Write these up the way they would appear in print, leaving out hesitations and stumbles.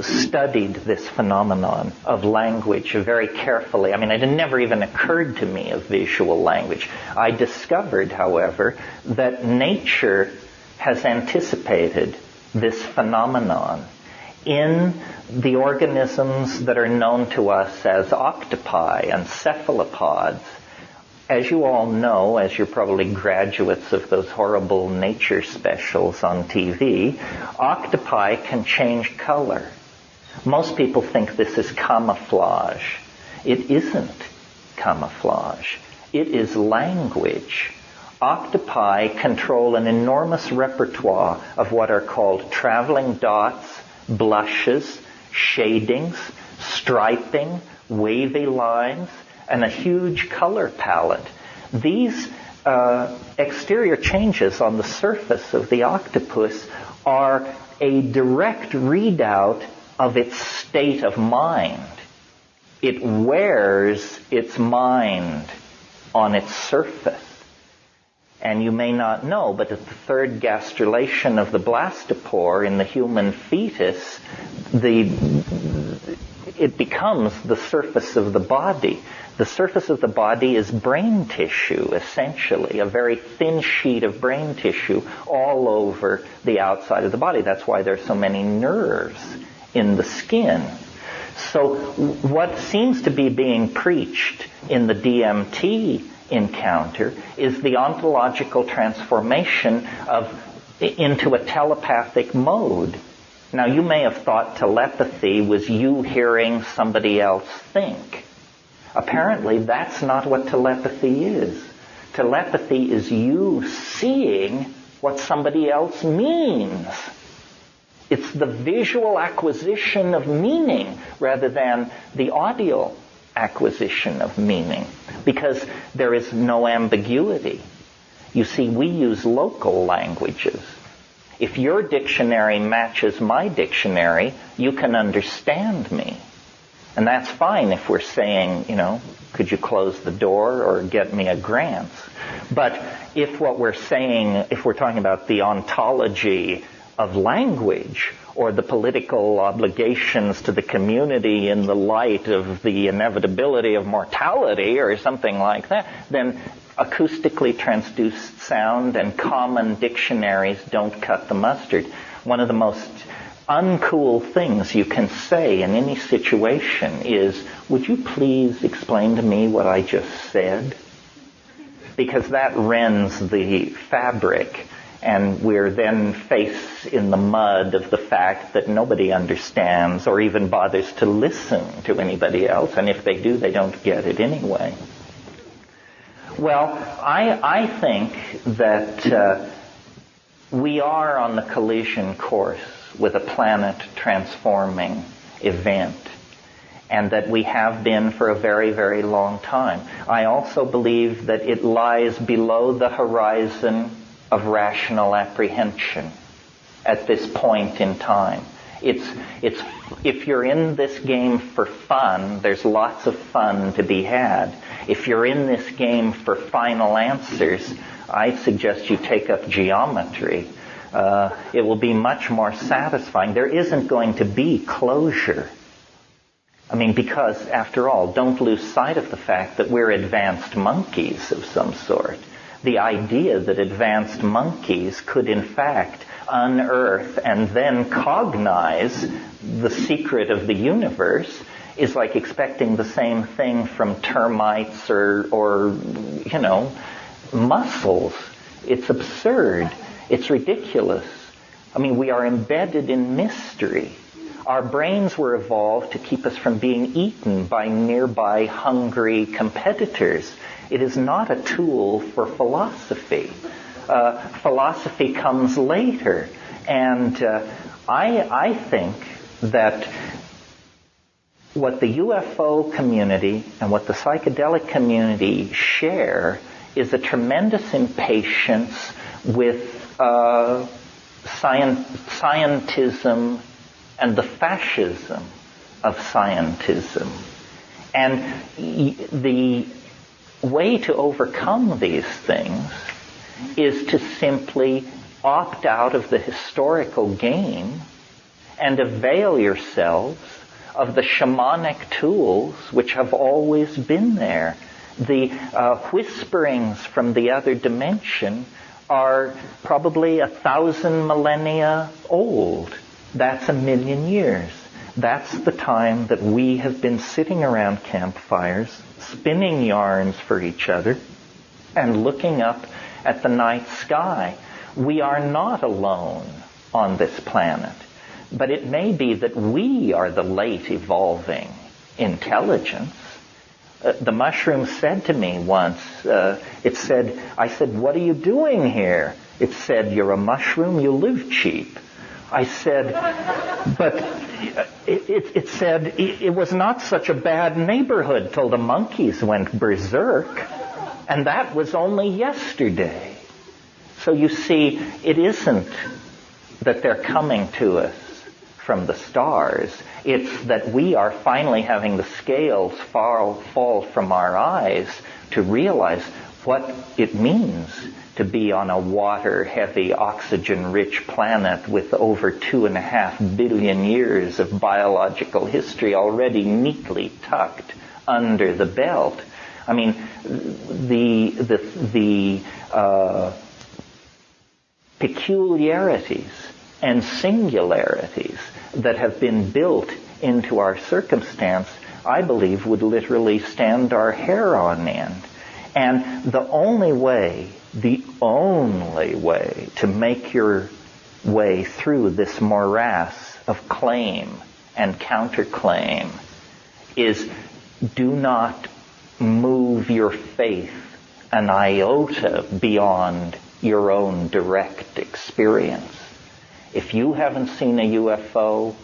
studied this phenomenon of language very carefully. I mean, it had never even occurred to me of visual language. I discovered, however, that nature has anticipated this phenomenon in the organisms that are known to us as octopi and cephalopods. As you all know, as you're probably graduates of those horrible nature specials on TV, octopi can change color. Most people think this is camouflage. It isn't camouflage. It is language. Octopi control an enormous repertoire of what are called traveling dots, blushes, shadings, striping, wavy lines, and a huge color palette. These exterior changes on the surface of the octopus are a direct readout of its state of mind. It wears its mind on its surface. And you may not know, but at the third gastrulation of the blastopore in the human fetus, it becomes the surface of the body. The surface of the body is brain tissue, essentially, a very thin sheet of brain tissue all over the outside of the body. That's why there's so many nerves in the skin. So what seems to be being preached in the DMT encounter is the ontological transformation into a telepathic mode. Now, you may have thought telepathy was you hearing somebody else think. Apparently, that's not what telepathy is. Telepathy is you seeing what somebody else means. It's the visual acquisition of meaning rather than the audio acquisition of meaning, because there is no ambiguity. You see, we use local languages. If your dictionary matches my dictionary, you can understand me. And that's fine if we're saying, could you close the door or get me a grant? But if what we're saying, if we're talking about the ontology of language or the political obligations to the community in the light of the inevitability of mortality or something like that, then acoustically transduced sound and common dictionaries don't cut the mustard. One of the most uncool things you can say in any situation is, would you please explain to me what I just said? Because that rends the fabric, and we're then faced in the mud of the fact that nobody understands or even bothers to listen to anybody else, and if they do, they don't get it anyway. Well, I think that we are on the collision course with a planet-transforming event, and that we have been for a very, very long time. I also believe that it lies below the horizon of rational apprehension at this point in time. It's if you're in this game for fun, there's lots of fun to be had. If you're in this game for final answers, I suggest you take up geometry. It will be much more satisfying. There isn't going to be closure. I mean, because, after all, don't lose sight of the fact that we're advanced monkeys of some sort. The idea that advanced monkeys could, in fact, unearth and then cognize the secret of the universe is like expecting the same thing from termites or mussels. It's absurd. It's ridiculous. I mean, we are embedded in mystery. Our brains were evolved to keep us from being eaten by nearby hungry competitors. It is not a tool for philosophy. Philosophy comes later. And I think that what the UFO community and what the psychedelic community share is a tremendous impatience with scientism and the fascism of scientism. And the way to overcome these things is to simply opt out of the historical game and avail yourselves of the shamanic tools which have always been there. The whisperings from the other dimension are probably 1,000 millennia old. That's 1,000,000 years. That's the time that we have been sitting around campfires, spinning yarns for each other, and looking up at the night sky. We are not alone on this planet, but it may be that we are the late evolving intelligence. The mushroom said to me once, I said, "What are you doing here?" It said, "You're a mushroom, you live cheap." I said, but it said it was not such a bad neighborhood till the monkeys went berserk. And that was only yesterday. So you see, it isn't that they're coming to us from the stars. It's that we are finally having the scales fall from our eyes to realize what it means to be on a water-heavy, oxygen-rich planet with over 2.5 billion years of biological history already neatly tucked under the belt. I mean, the peculiarities and singularities that have been built into our circumstance, I believe, would literally stand our hair on end. And the only way to make your way through this morass of claim and counterclaim is do not move your faith an iota beyond your own direct experience. If you haven't seen a UFO,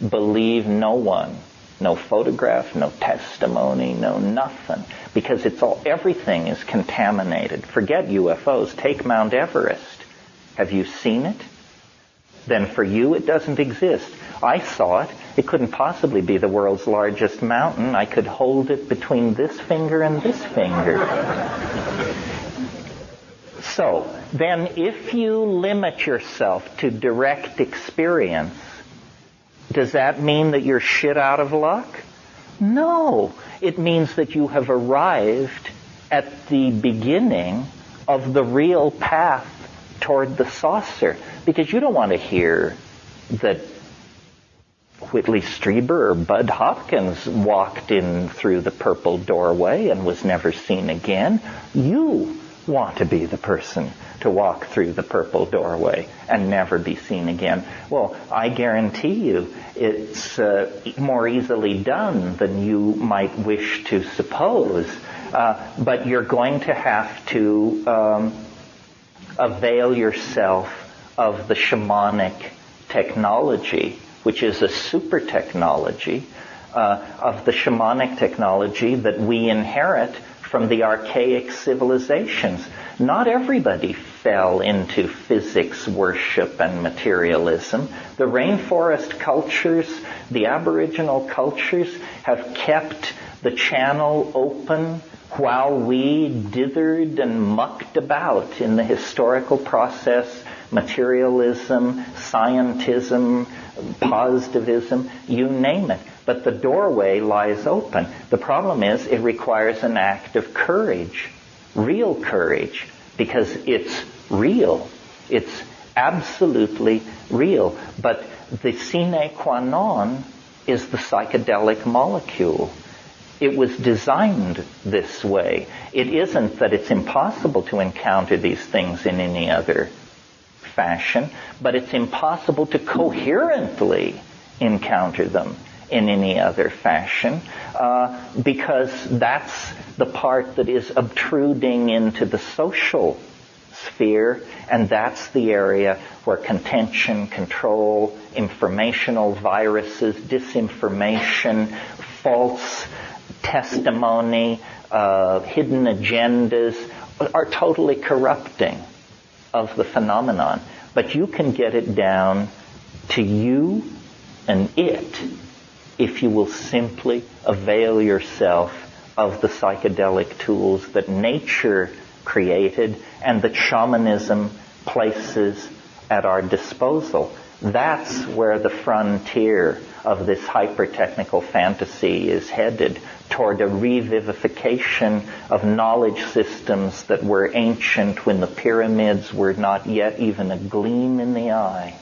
believe no one. No photograph, no testimony, no nothing. Because everything is contaminated. Forget UFOs. Take Mount Everest. Have you seen it? Then for you it doesn't exist. I saw it. It couldn't possibly be the world's largest mountain. I could hold it between this finger and this finger. So, then if you limit yourself to direct experience, does that mean that you're shit out of luck? No. It means that you have arrived at the beginning of the real path toward the saucer. Because you don't want to hear that Whitley Strieber or Bud Hopkins walked in through the purple doorway and was never seen again. You want to be the person to walk through the purple doorway and never be seen again. Well, I guarantee you it's more easily done than you might wish to suppose. But you're going to have to avail yourself of the shamanic technology, which is a super technology, of the shamanic technology that we inherit from the archaic civilizations. Not everybody fell into physics worship and materialism. The rainforest cultures, the Aboriginal cultures have kept the channel open while we dithered and mucked about in the historical process, materialism, scientism, positivism, you name it. But the doorway lies open. The problem is it requires an act of courage, real courage, because it's real. It's absolutely real. But the sine qua non is the psychedelic molecule. It was designed this way. It isn't that it's impossible to encounter these things in any other fashion, but it's impossible to coherently encounter them in any other fashion, because that's the part that is obtruding into the social sphere, and that's the area where contention, control, informational viruses, disinformation, false testimony, hidden agendas are totally corrupting of the phenomenon. But you can get it down to you and it if you will simply avail yourself of the psychedelic tools that nature created and that shamanism places at our disposal. That's where the frontier of this hyper-technical fantasy is headed, toward a revivification of knowledge systems that were ancient when the pyramids were not yet even a gleam in the eye.